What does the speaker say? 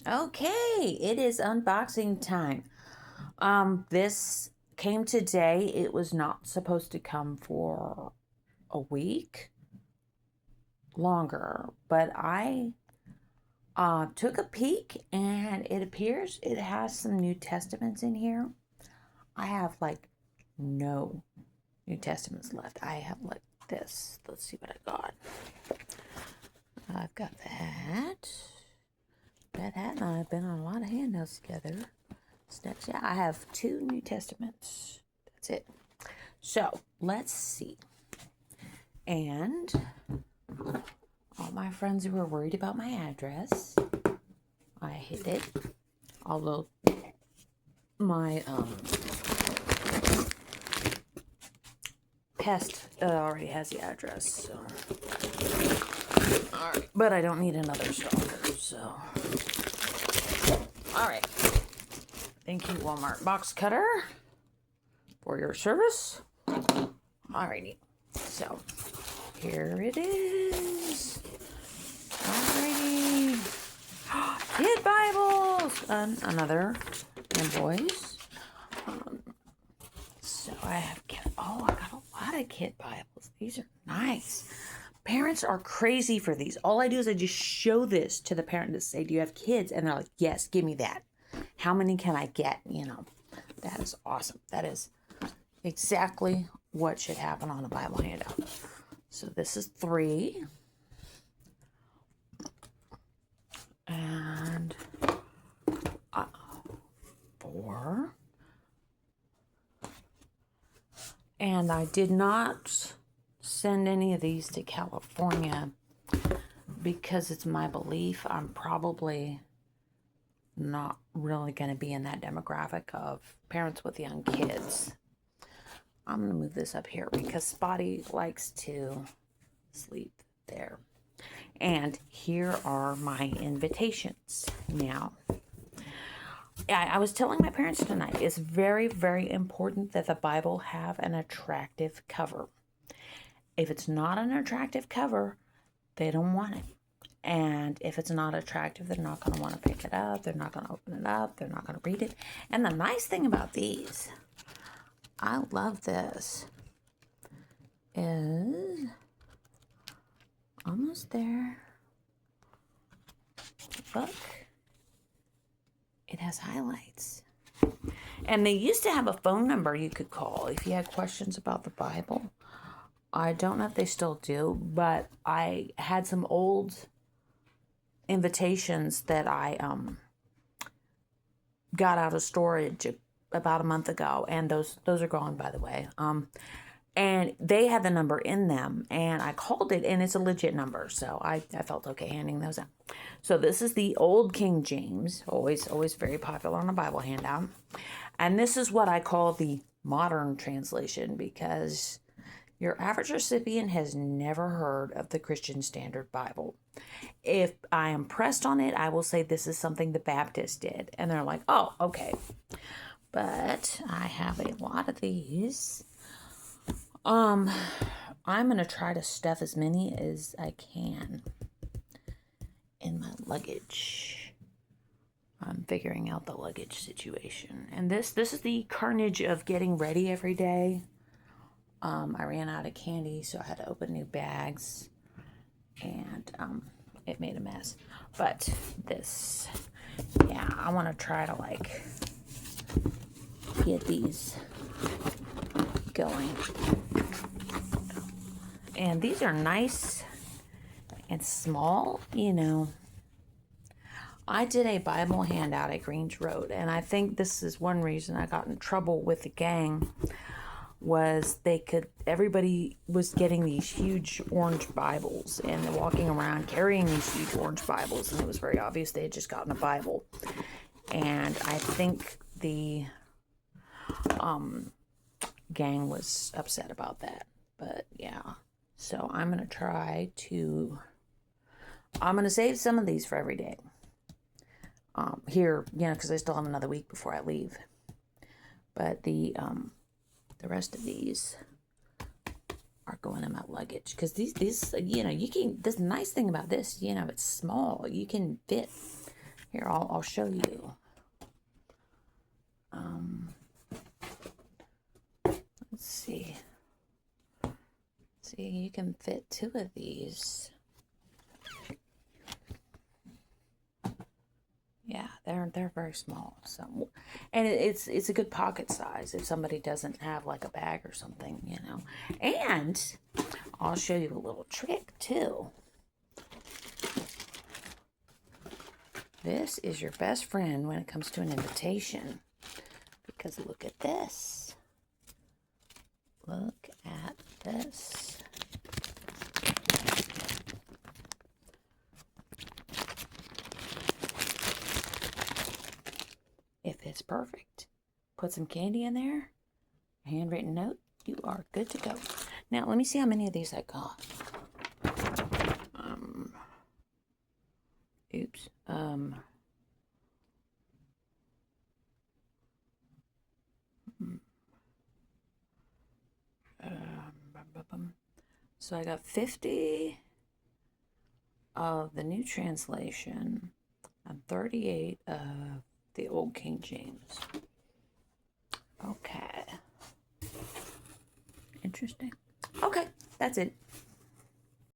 Okay, it is unboxing time. This came today. It was not supposed to come for a week longer, but I took a peek and it appears it has some New Testaments in here. I have like no New Testaments left. I have like this. Let's see what I got. I've got that. That hat and I have been on a lot of handouts together. Steps, yeah, I have two New Testaments. That's it. So let's see. And all my friends who were worried about my address, I hid it. Although my pest already has the address, so all right. But I don't need another stalker, so all right. Thank you, Walmart box cutter, for your service. Alrighty, so here it is. Alrighty, Kid Bibles, another invoice. So I have I got a lot of Kid Bibles. These are nice. Parents are crazy for these. All I do is I just show this to the parent to say, "Do you have kids?" And they're like, "Yes, give me that. How many can I get?" That is awesome. That is exactly what should happen on a Bible handout. So this is 3. And 4. And I did not send any of these to California because it's my belief I'm probably not really going to be in that demographic of parents with young kids. I'm going to move this up here because Spotty likes to sleep there. And here are my invitations. Now, I was telling my parents tonight, it's very, very important that the Bible have an attractive cover. If it's not an attractive cover, they don't want it. And if it's not attractive, they're not going to want to pick it up. They're not going to open it up. They're not going to read it. And the nice thing about these, I love this, is almost there. Look, it has highlights. And they used to have a phone number you could call if you had questions about the Bible. I don't know if they still do, but I had some old invitations that I got out of storage about a month ago, and those are gone, by the way. And they had the number in them, and I called it, and it's a legit number, so I felt okay handing those out. So this is the old King James, always very popular on a Bible handout, and this is what I call the modern translation because your average recipient has never heard of the Christian Standard Bible. If I am pressed on it, I will say this is something the Baptists did, and they're like, "Oh, okay." But I have a lot of these. I'm going to try to stuff as many as I can in my luggage. I'm figuring out the luggage situation. And this is the carnage of getting ready every day. I ran out of candy, so I had to open new bags. And it made a mess. But this, yeah, I want to try to like get these going. And these are nice and small, I did a Bible handout at Greens Road, and I think this is one reason I got in trouble with the gang was everybody was getting these huge orange Bibles and they're walking around carrying these huge orange Bibles, and it was very obvious they had just gotten a Bible. And I think the gang was upset about that. But yeah, so I'm going to save some of these for every day. Here, because I still have another week before I leave. But the rest of these are going in my luggage because these you can. This nice thing about this, it's small. You can fit Here, I'll show you. Let's see. See, you can fit 2 of these. Yeah, they're very small. So, and it's a good pocket size if somebody doesn't have like a bag or something, you know. And I'll show you a little trick too. This is your best friend when it comes to an invitation, because look at this. Look at this. If it's perfect, put some candy in there, a handwritten note, you are good to go. Now, let me see how many of these I got. Oops. So I got 50 of the New Translation and 38 of the Old King James. Okay. Interesting. Okay, that's it.